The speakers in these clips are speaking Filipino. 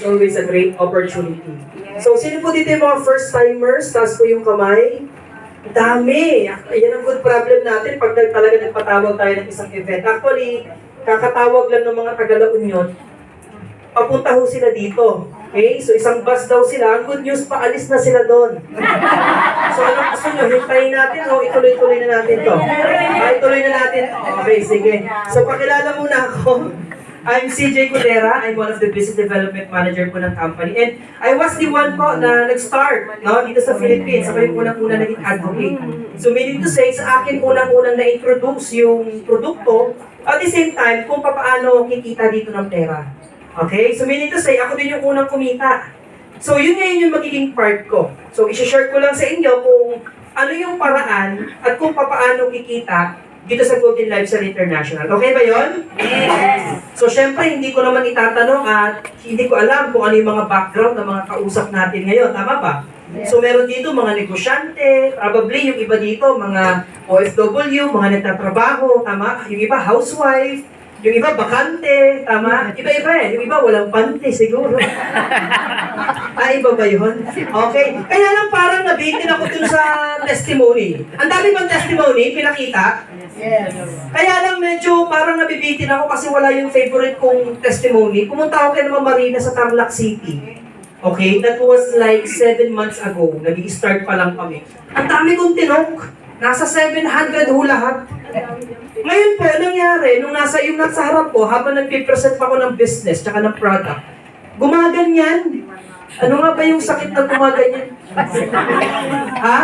always a great opportunity. So, sino po dito yung mga first-timers? Taas po yung kamay. Dami! Yan ang good problem natin pag talaga nagpatawag tayo ng isang event. Actually, kakatawag lang ng mga taga-La Union, papunta ho sila dito. Okay? So, isang bus daw sila. Ang good news, paalis na sila doon. So, anong gusto nyo? Hintayin natin o ituloy-tuloy na natin to? Ituloy na natin. Okay, sige. So, pakilala muna ako. I'm CJ Cudera. I'm one of the business development manager po ng company. And I was the one po na nag-start dito sa Philippines. Ako yung unang-unang naging advocate. So, meaning to say, sa akin unang-unang na-introduce yung produkto at the same time, kung paano kikita dito ng pera. Okay? So, meaning to say, ako din yung unang kumita. So, yun ngayon yung magiging part ko. So, isi-share ko lang sa inyo kung ano yung paraan at kung paano kikita dito sa Golden Live International. Okay ba yun? Yes! So, syempre, hindi ko naman itatanong at hindi ko alam kung ano yung mga background ng mga kausap natin ngayon. Tama ba? So, meron dito mga negosyante, probably yung iba dito, mga OFW, mga nagtatrabaho, tama? Yung iba, housewife, yung iba, bakante, tama? Iba-iba eh. Yung iba, walang pante siguro. Iba ba yun? Okay. Kaya lang parang nabitin ako dun sa testimony. Ang dami bang testimony, pinakita? Yes. Kaya lang medyo parang nabibitin ako kasi wala yung favorite kong testimony. Pumunta ako kay Mama Marina sa Tarlac City. Okay, that was like 7 months ago. Nag-i-start pa lang kami. Ang dami kong tinok. Nasa 700 ho lahat. Ngayon po, nangyari, nung nasa harap ko, habang nag-present pa ako ng business tsaka ng product, gumaganyan. Ano nga ba yung sakit na gumaganyan? Ha?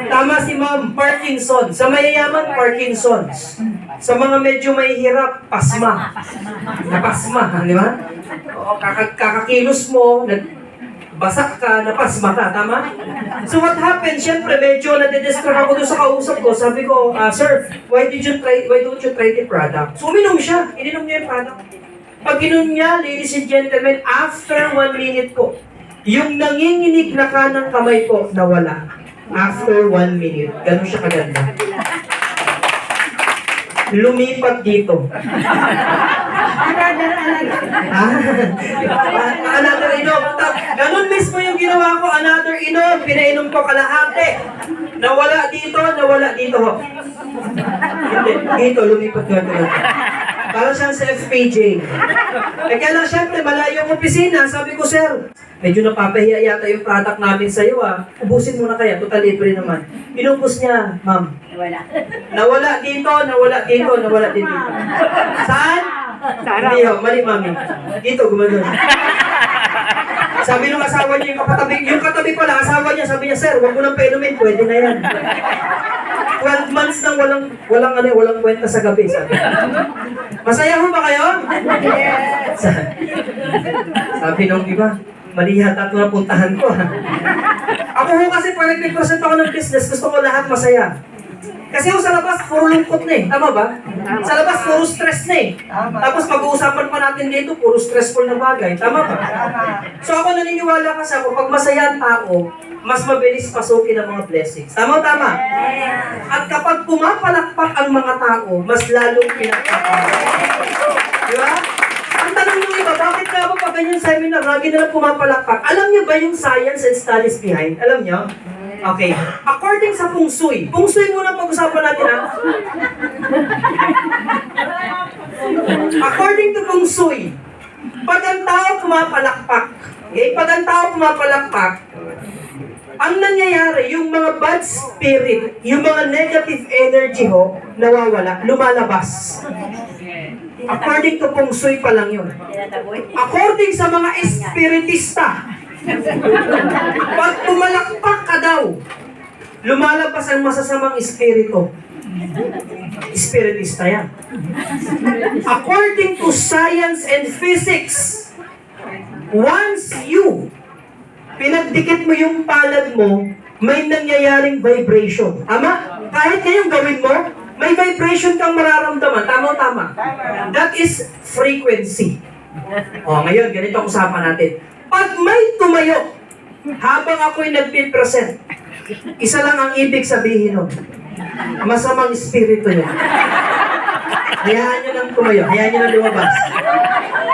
Tama si Ma'am, Parkinson. Sa mayayaman, Parkinson's. Sa mga medyo may hirap, pasma. Napasma, di ba? O, kakakilos mo, basak ka, napasma ka, tama? So what happened, syempre, medyo nade-distract ako doon sa kausap ko. Sabi ko, sir, why don't you try the product? So uminom siya, ininom niya yung product. Pag inom niya, ladies and gentlemen, after 1 minute po, yung nanginginig na kanang kamay po, nawala. After 1 minute. Ganun siya kaganda. Lumipat dito. Another inom. Ganun mismo yung ginawa ko. Another inom. Pinainom ko kalahati. Nawala dito, nawala dito. Hindi, dito, lumipat dito. Para siyang sa FPJ. Kaya lang, syempre, malayo ang opisina. Sabi ko, sir, medyo napapahiya yata yung product namin sa'yo, ubusin mo na kaya, total libre naman. Inubos niya, ma'am. Nawala dito, nawala dito, nawala dito. Saan? Hindi ho, mali mami. Dito, gumagano. Sabi nung asawa niya, yung katabi pala, asawa niya, sabi niya, sir, wag mo nang painumin, pwede na yan. 12 months nang walang kwenta sa gabi, sabi. Masaya ho ba kayo? Yes! Sabi nung iba, mali yata ito na puntahan ko. Ako ho kasi pag nag-present ako ng business, gusto ko lahat masaya. Kasi ho sa labas, puro lungkot na eh. Tama ba? Sa labas, puro stress na eh. Tapos pag-uusapan pa natin dito, puro stressful na bagay. Tama ba? So ako naniniwala kasi ako, pag masaya ang tao, mas mabilis pasukin ang mga blessings. Tama? At kapag pumapalakpak ang mga tao, mas lalong pinagpapalakpak. Di ba? Ang tanong nyo iba, bakit nga ba pag ganyan seminar, lagi na lang pumapalakpak? Alam niyo ba yung science and studies behind? Alam niyo? Okay. According sa Feng Shui muna pag-usapan natin According to Feng Shui, pag ang tao pumapalakpak, ang nangyayari, yung mga bad spirit, yung mga negative energy ho, nawawala, lumalabas. According to Feng Shui pa lang yun. According sa mga espiritista, pag pumalakpak ka daw, lumalabas ang masasamang espiritu. Espiritista yan. According to science and physics, once you pinagdikit mo yung palad mo, may nangyayaring vibration. Tama? Kahit ngayong gawin mo, may vibration kang mararamdaman. Tama? That is frequency. Ngayon, ganito ang usapan natin. Pag may tumayo, habang ako'y nagpipresent, isa lang ang ibig sabihin nun. Masamang espiritu yun. Hayaan nyo lang tumayo. Hayaan nyo lang lumabas.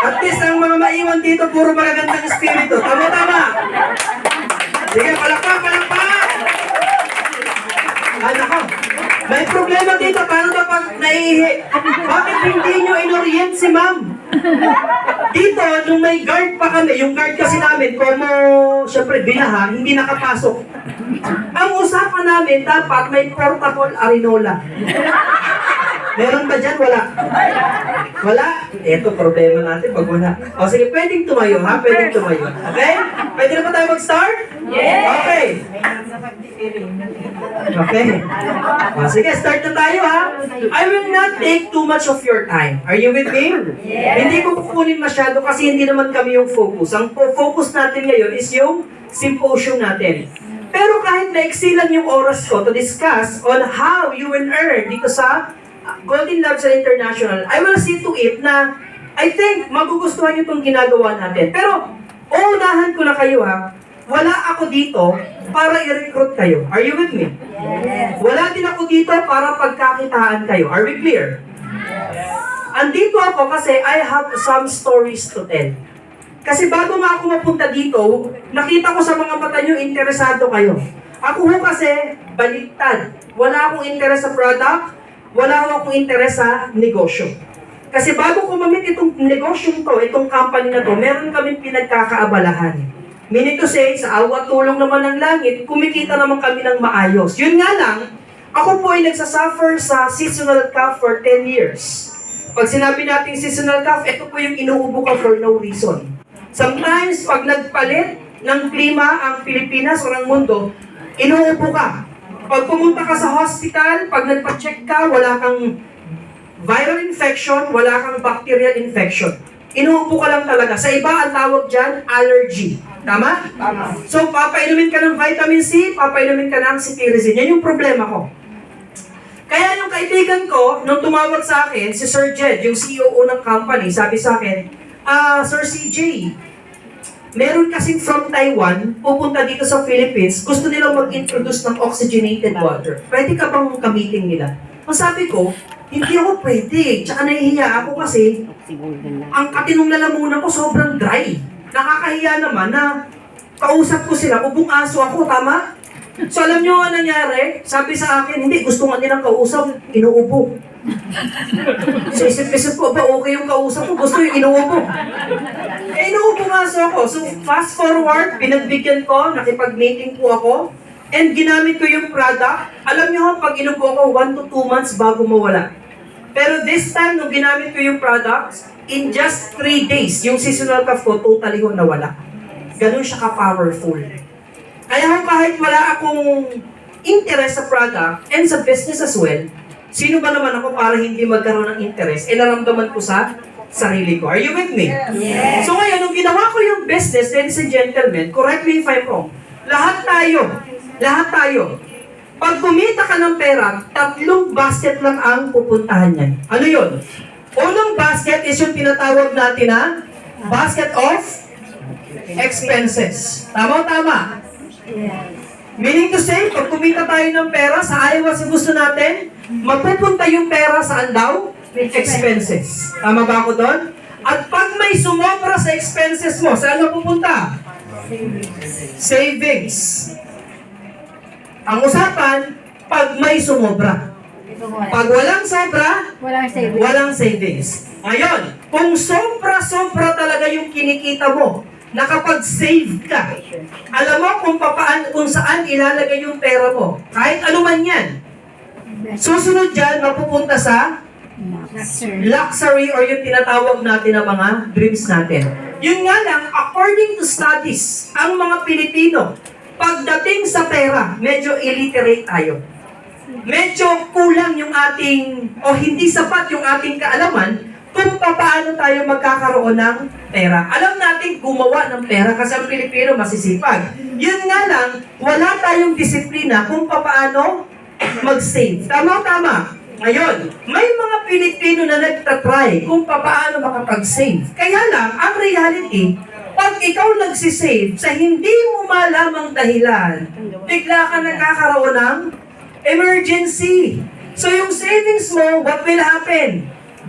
At least ang mga maiwan dito, puro magagandang espiritu. Tama-tama. Sige, palakpak, palakpak. Nako. May problema dito. Paano ba pag naiihi? Bakit hindi nyo inorient si ma'am? Dito, nung may guard pa kami, yung guard kasi namin, como, syempre, binaha, hindi nakapasok. Ang usapan namin, dapat may portable arinola. Meron ba dyan? Wala. Wala? Ito, problema natin pag wala. O sige, pwedeng tumayo ha? Pwedeng tumayo. Okay? Pwede na ba tayo mag-start? Yes! Okay. Okay. O sige, start na tayo ha? I will not take too much of your time. Are you with me? Yes! Hindi ko kukunin masyado kasi hindi naman kami yung focus. Ang focus natin ngayon is yung symposium natin. Pero kahit naiksi lang yung oras ko to discuss on how you will earn dito sa Golden Labs International, I will see to it na I think magugustuhan nyo itong ginagawa natin. Pero, uunahan ko na kayo ha, wala ako dito para i-recruit kayo. Are you with me? Yes! Wala din ako dito para pagkakitaan kayo. Are we clear? Andito ako kasi I have some stories to tell. Kasi bago nga ako mapunta dito, nakita ko sa mga mata nyo, interesado kayo. Ako ho kasi, baliktad. Wala akong interest sa product, wala akong interest sa negosyo. Kasi bago ko mamit itong negosyo to, itong company na to, meron kaming pinagkakaabalahan. Meaning to say, sa awa tulong naman ng langit, kumikita naman kami ng maayos. Yun nga lang, ako po ay nagsasuffer sa seasonal cough for 10 years. Pag sinabi natin seasonal cough, ito po yung inuubo ka for no reason. Sometimes, pag nagpalit ng klima ang Pilipinas o ng mundo, inuubo ka. Pag pumunta ka sa hospital, pag nagpa-check ka, wala kang viral infection, wala kang bacterial infection. Inuubo ka lang talaga. Sa iba, ang tawag dyan, allergy. Tama? Tama. So, papainumin ka ng vitamin C, papainumin ka ng cetirizine. Yan yung problema ko. Kaya yung kaibigan ko, nung tumawag sa akin, si Sir Jed, yung CEO ng company, sabi sa akin, Sir CJ, meron kasing from Taiwan, pupunta dito sa Philippines, gusto nilang mag-introduce ng oxygenated water. Pwede ka bang gamitin nila? Ang sabi ko, hindi ako pwede. Tsaka nahihiya ako kasi ang katinong lalamunan ko sobrang dry. Nakakahiya naman na kausap ko sila, ubong aso ako, tama? So alam nyo ang nangyari? Sabi sa akin, hindi, gusto nga nilang kausap, inuubo. So isip-isip ko, ba okay yung kausap ko, gusto yung inuubo. Inuubo nga ako. So fast forward, pinagbigyan ko, nakipag-meeting po ako, and ginamit ko yung product. Alam nyo pag inubo ko, 1 to 2 months bago mawala. Pero this time, nung ginamit ko yung product, in just 3 days, yung seasonal cough ko, totally ho nawala. Ganun siya ka-powerful. Kaya ho, kahit wala akong interest sa product and sa business as well, sino ba naman ako para hindi magkaroon ng interest? Naramdaman ko sa sarili ko. Are you with me? Yes! So ngayon, nung ginawa ko yung business, ladies and gentlemen, correct me if I'm wrong, lahat tayo, pag kumita ka ng pera, 3 basket lang ang pupuntahan niyan. Ano yun? Unang basket is yung tinatawag natin na basket of expenses. Tama o tama? Yes! Meaning to say, pag kumita tayo ng pera, sa ayaw sa gusto natin, mapupunta yung pera saan daw? Expenses. Tama ba ako doon? At pag may sumobra sa expenses mo, saan mapupunta? Savings. Ang usapan, pag may sumobra. Pag walang sobra, Walang savings. walang savings. Ngayon, kung sobra-sobra talaga yung kinikita mo, nakapag-save ka, alam mo kung saan ilalagay yung pera mo. Kahit ano man yan. Susunod dyan, mapupunta sa luxury or yung tinatawag natin na mga dreams natin. Yun nga lang, according to studies, ang mga Pilipino, pagdating sa pera, medyo illiterate tayo. Medyo kulang yung ating, o hindi sapat yung ating kaalaman kung paano tayo magkakaroon ng pera. Alam natin gumawa ng pera kasi ang Pilipino masisipag. Yun nga lang, wala tayong disiplina kung paano mag-save. Tama. Ngayon, may mga Pilipino na nagtatry kung paano makapag-save. Kaya lang, ang reality, pag ikaw nagsisave sa hindi mo malamang dahilan, bigla ka nagkakaroon ng emergency. So yung savings mo, what will happen?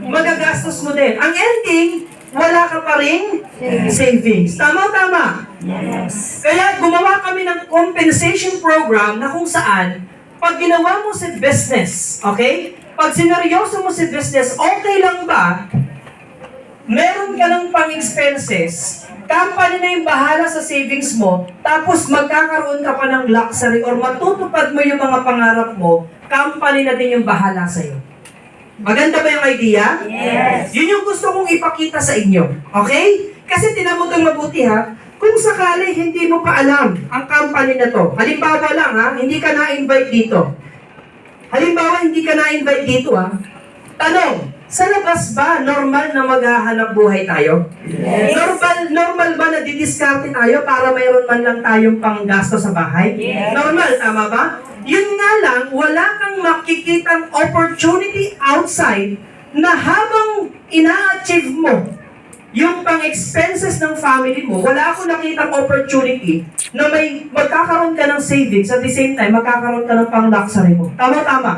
magagastos mo din. Ang ending, wala ka pa rin savings. Tama. Yes. Kaya gumawa kami ng compensation program na kung saan, pag ginawa mo si business, okay? Pag sineryoso mo si business, okay lang ba? Meron ka lang pang expenses, company na yung bahala sa savings mo, tapos magkakaroon ka pa ng luxury or matutupad mo yung mga pangarap mo, company na din yung bahala sa'yo. Maganda ba yung idea? Yes. Yun yung gusto kong ipakita sa inyo. Okay? Kasi tinamutang mabuti ha, kung sakali hindi mo pa alam ang company na to, halimbawa lang ha, hindi ka na-invite dito. Halimbawa, hindi ka na-invite dito ha. Tanong, sa labas ba normal na maghahanap buhay tayo? Yes. Normal ba na didiskarte tayo para mayroon man lang tayong panggasto sa bahay? Yes. Normal, tama ba? Yun nga lang, wala kang makikitang opportunity outside na habang ina-achieve mo yung pang-expenses ng family mo, wala akong nakitang opportunity na may magkakaroon ka ng savings at the same time, magkakaroon ka ng pang-luxury mo. Tama. Tama.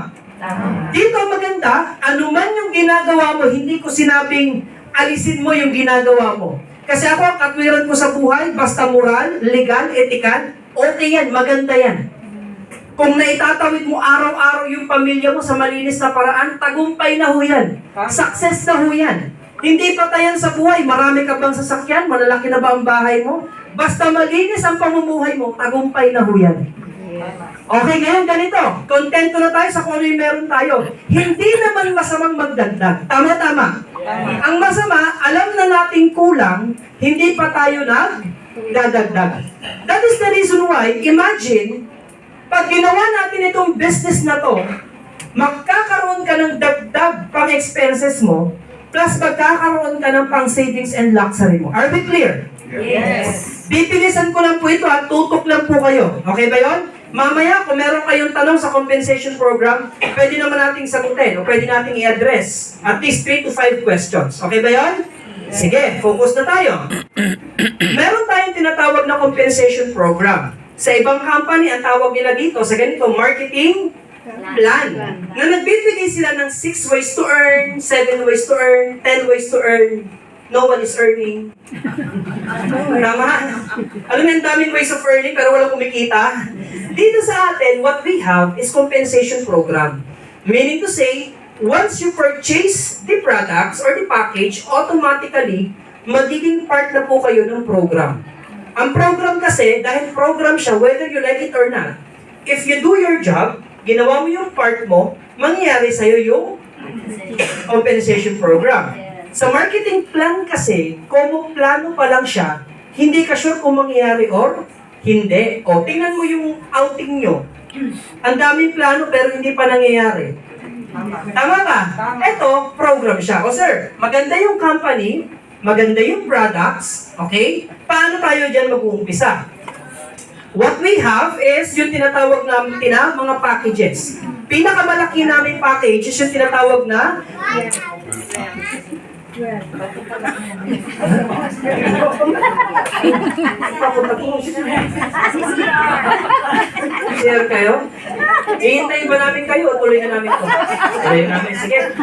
Dito maganda, anuman yung ginagawa mo, hindi ko sinabing alisin mo yung ginagawa mo. Kasi ako, ang katwiran ko sa buhay, basta moral, legal, etikal, okay yan, maganda yan. Kung naitatawid mo araw-araw yung pamilya mo sa malinis na paraan, tagumpay na ho yan. Success na ho yan. Hindi patayan sa buhay, marami ka bang sasakyan, malalaki na ba ang bahay mo? Basta malinis ang pamumuhay mo, tagumpay na ho yan. Okay, ngayon ganito. Kontento na tayo sa kung ano yung meron tayo. Hindi naman masamang magdagdag. Tama. Ang masama, alam na nating kulang, hindi pa tayo nagdadagdag. That is the reason why, imagine, pag ginawa natin itong business na to, magkakaroon ka ng dagdag pang expenses mo, plus magkakaroon ka ng pang savings and luxury mo. Are we clear? Yes. Bibilisan ko lang po ito at tutok lang po kayo. Okay ba yon? Mamaya, kung meron kayong tanong sa compensation program, pwede naman nating sagutin o pwede nating i-address at least 3 to 5 questions. Okay ba yon? Sige, focus na tayo. Meron tayong tinatawag na compensation program. Sa ibang company, ang tawag nila dito sa ganito, marketing plan. Na nagbibigay sila ng 6 ways to earn, 7 ways to earn, 10 ways to earn. No one is earning. Tama? Alam mo, ang daming ways of earning pero walang kumikita. Dito sa atin, what we have is compensation program. Meaning to say, once you purchase the products or the package, automatically, magiging part na po kayo ng program. Ang program kasi, dahil program siya, whether you like it or not, if you do your job, ginawa mo yung part mo, mangyayari sa'yo yung compensation program. Sa marketing plan kasi, kung plano pa lang siya, hindi ka sure kung mangyayari or hindi. O, tingnan mo yung outing nyo. Ang daming plano pero hindi pa nangyayari. Tama ba? Ito, program siya. O sir, maganda yung company, maganda yung products, okay? Paano tayo dyan mag-uumpisa? What we have is yung tinatawag namin mga packages. Pinakamalaki namin package is yung tinatawag na share kayo? Ihintayin ba namin kayo o tuloy na namin ito? Tuloy na namin. Sige.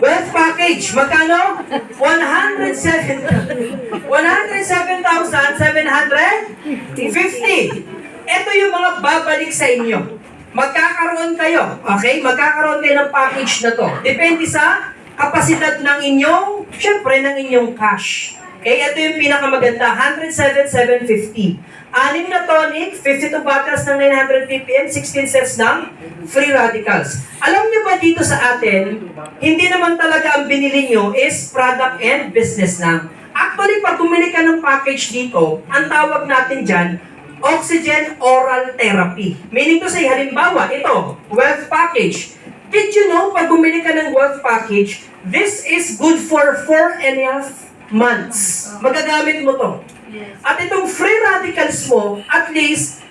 Wealth package. Magkano? 107,750. Ito yung mga babalik sa inyo. Magkakaroon kayo. Okay? Magkakaroon kayo ng package na to. Depende sa kapasidad ng inyong, syempre, ng inyong cash. Okay, ito yung pinakamaganda, 107,750. 6 na tonic, 52 bottles ng 900 ppm, 16 sets ng free radicals. Alam niyo ba dito sa atin, hindi naman talaga ang binili nyo is product and business lang. Actually, pag bumili ka ng package dito, ang tawag natin dyan, oxygen oral therapy. Meaning to say, halimbawa, ito, wealth package. Did you know, pag bumili ka ng wealth package, this is good for 4.5 months. Magagamit mo to. At itong free radicals mo, at least,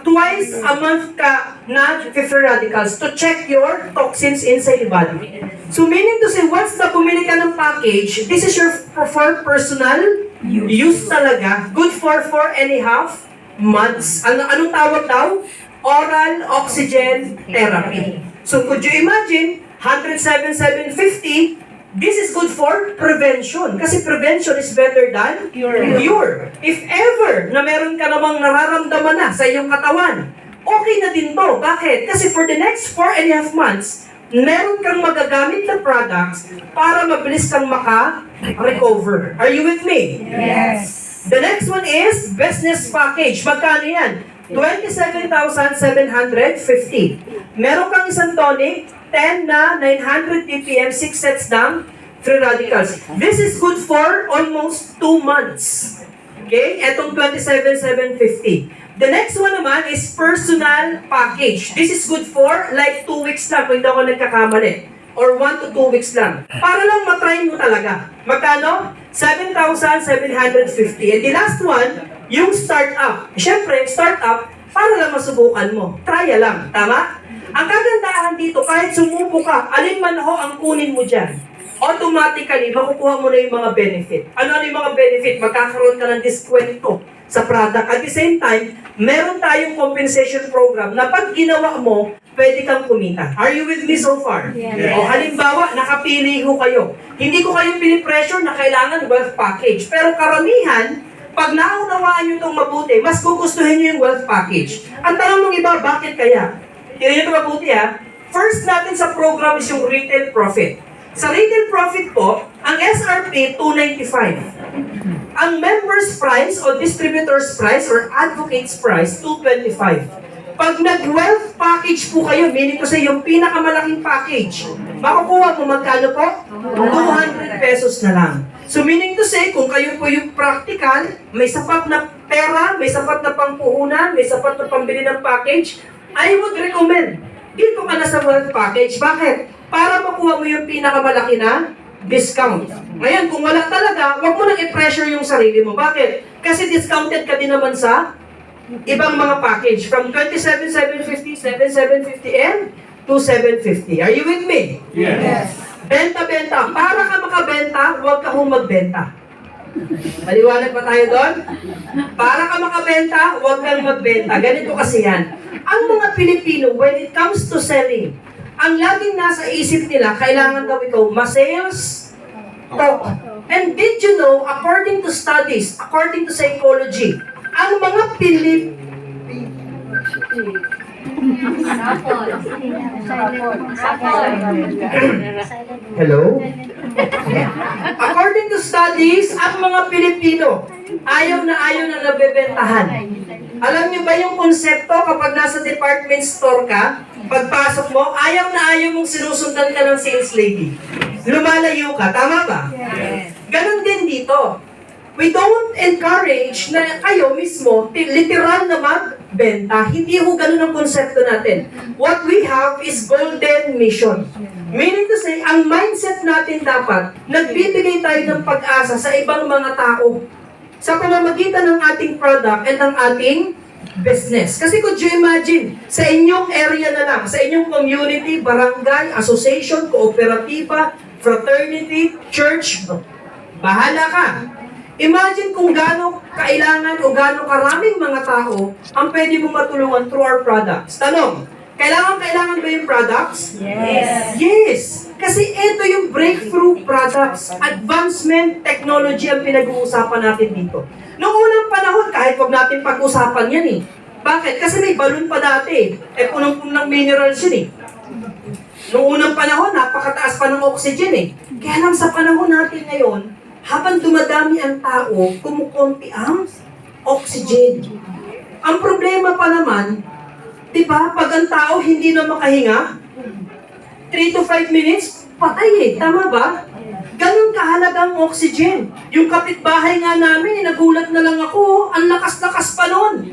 twice a month ka na free radicals to check your toxins inside the body. So meaning to say, once na bumili ka ng package, this is your for personal use talaga. Good for 4.5 months. Anong tawag daw? Oral oxygen therapy. So could you imagine, 107,750. This is good for prevention. Kasi prevention is better than cure. If ever na meron ka namang nararamdaman na sa iyong katawan, okay na din to. Bakit? Kasi for the next 4.5 months, meron kang magagamit na products para mabilis kang maka-recover. Are you with me? Yes. The next one is business package. Magkano yan? 27,750. Meron kang isang tonic, 10 na 900 ppm, 6 sets ng free radicals. This is good for almost 2 months. Okay? Etong 27,750. The next one naman is personal package. This is good for like 2 weeks lang kung hindi ako nagkakamali. Or 1 to 2 weeks lang. Para lang matry mo talaga. Magkano? 7,750. And the last one, yung startup. Siyempre, startup, para lang masubukan mo. Try lang. Tama? Ang kagandahan dito, kahit sumubo ka, alin man ho ang kunin mo dyan, automatically, makukuha mo na yung mga benefit. Ano yung mga benefit? Magkakaroon ka ng diskwento sa product. At the same time, meron tayong compensation program na pag ginawa mo, pwede kang kumita. Are you with me so far? Yes. O halimbawa, nakapili ho kayo. Hindi ko kayo pinipressure na kailangan wealth package. Pero karamihan, pag naunawaan nyo itong mabuti, mas gugustuhin nyo yung wealth package. Ang tanong ng iba, bakit kaya? Tignan nyo ito mabuti ha. First natin sa program is yung retail profit. Sa retail profit po, ang SRP, 295. Ang member's price o distributor's price or advocate's price, 225. Pag nag-wealth package po kayo, meaning ko sa yung pinakamalaking package, makukuha mo magkano po? 200 pesos na lang. So meaning to say, kung kayo po yung practical, may sapat na pera, may sapat na pangpuhunan, may sapat na pambili ng package, I would recommend, dito ka na sa wealth package. Bakit? Para makuha mo yung pinakamalaki na discount. Ngayon, kung wala talaga, huwag mo nang i-pressure yung sarili mo. Bakit? Kasi discounted ka din naman sa ibang mga package. From 27,750, 7,750 and to 750. Are you with me? Yes. Benta-benta. Para ka makabenta, huwag ka hong magbenta. Maliwanag pa tayo doon? Para ka makabenta, huwag kang magbenta. Ganito kasi yan. Ang mga Pilipino, when it comes to selling, ang laging nasa isip nila, kailangan daw ito, ma-sales, talk. And did you know, according to studies, according to psychology, ang mga Hello? According to studies, ang mga Pilipino, ayaw na nabebentahan. Alam niyo ba yung konsepto kapag nasa department store ka, pagpasok mo, ayaw na ayaw mong sinusundan ka ng sales lady. Lumalayo ka, tama ba? Yes. Ganon din dito. We don't encourage na kayo mismo, literal na magbenta. Hindi ho ganun ang konsepto natin. What we have is golden mission. Meaning to say, ang mindset natin dapat, nagbibigay tayo ng pag-asa sa ibang mga tao sa pamamagitan ng ating product at ng ating business. Kasi could you imagine, sa inyong area na lang, sa inyong community, barangay, association, kooperatiba, fraternity, church, bahala ka. Imagine kung gaano kailangan o gaano karaming mga tao ang pwede mong matulungan through our products. Tanong, kailangan ba yung products? Yes. Yes! Kasi ito yung breakthrough products, advancement technology ang pinag-uusapan natin dito. Noong unang panahon, kahit wag natin pag-usapan yan eh. Bakit? Kasi may balon pa dati. Punong-puno ng minerals yun eh. Noong unang panahon, napakataas pa ng oxygen eh. Kaya lang sa panahon natin ngayon, habang dumadami ang tao, kumukunti ang oxygen. Ang problema pa naman, di ba, pag ang tao hindi na makahinga, 3 to 5 minutes, patay eh. Tama ba? Ganun kahalagang oxygen. Yung kapitbahay nga namin, nagulat na lang ako, ang lakas-lakas pa nun.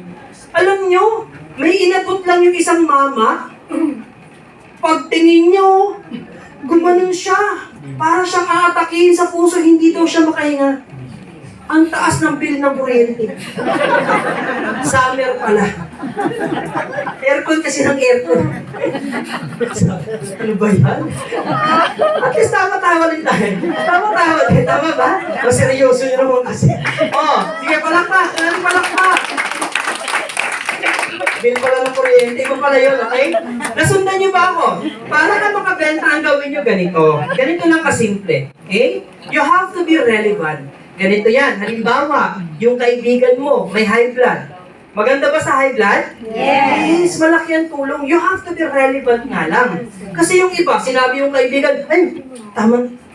Alam nyo, may inagot lang yung isang mama, pagtingin nyo, gumanon siya. Para siyang aatakihin sa puso, hindi daw siya makahinga. Ang taas ng bill ng kuryente. Summer pala. Aircon kasi ng aircon. Ano ba yan? At least tama-tawa din tayo. Tama-tawa din. Tama ba? Seryoso nyo naman kasi. Oh, sige, palakpak. Palakpak. Bill pala ng kuryente. kliyente. Iba pala yun, okay? Nasundan niyo ba ako? Para na makabenta, ang gawin niyo ganito. Ganito lang kasimple. Okay? You have to be relevant. Ganito yan. Halimbawa, yung kaibigan mo, may high blood. Maganda ba sa high blood? Yes! Malaki ang tulong. You have to be relevant nga lang. Kasi yung iba, sinabi yung kaibigan, ay,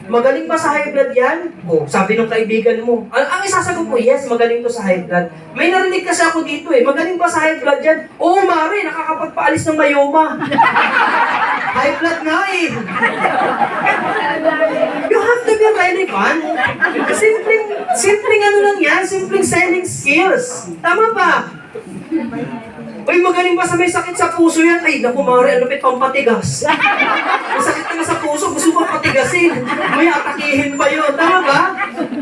magaling ba sa high blood yan? O, sabi ng kaibigan mo. Ang isasagot mo, yes, magaling to sa high blood. May narinig kasi ako dito eh, magaling ba sa high blood yan? Oo, Mare, nakakapagpaalis ng mayoma. High blood nga eh. You have to be relevant. Simpleng ano lang yan, simpleng selling skills. Tama ba? Uy, magaling ba sa may sakit sa puso yan? Ay, naku, Mare, ano pa pampatigas? May sakit ka na sa puso, gusto mo patigasin. May atakihin pa yun. Tama ba?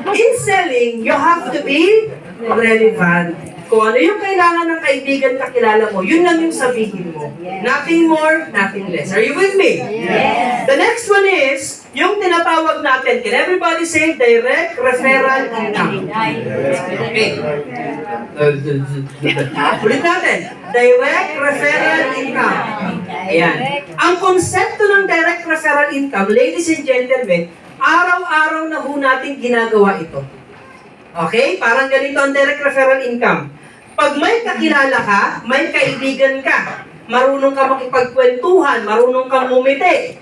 In selling, you have to be relevant. Kung ano yung kailangan ng kaibigan kakilala mo, yun lang yung sabihin mo. Nothing more, nothing less. Are you with me? Yes. The next one is, yung tinatawag natin, can everybody say direct referral income? Okay. Ulit natin. Direct referral income. Ayan. Ang konsepto ng direct referral income, ladies and gentlemen, araw-araw na ho natin ginagawa ito. Okay? Parang ganito ang direct referral income. Pag may kakilala ka, may kaibigan ka, marunong ka makipagkwentuhan, marunong kang ngumiti,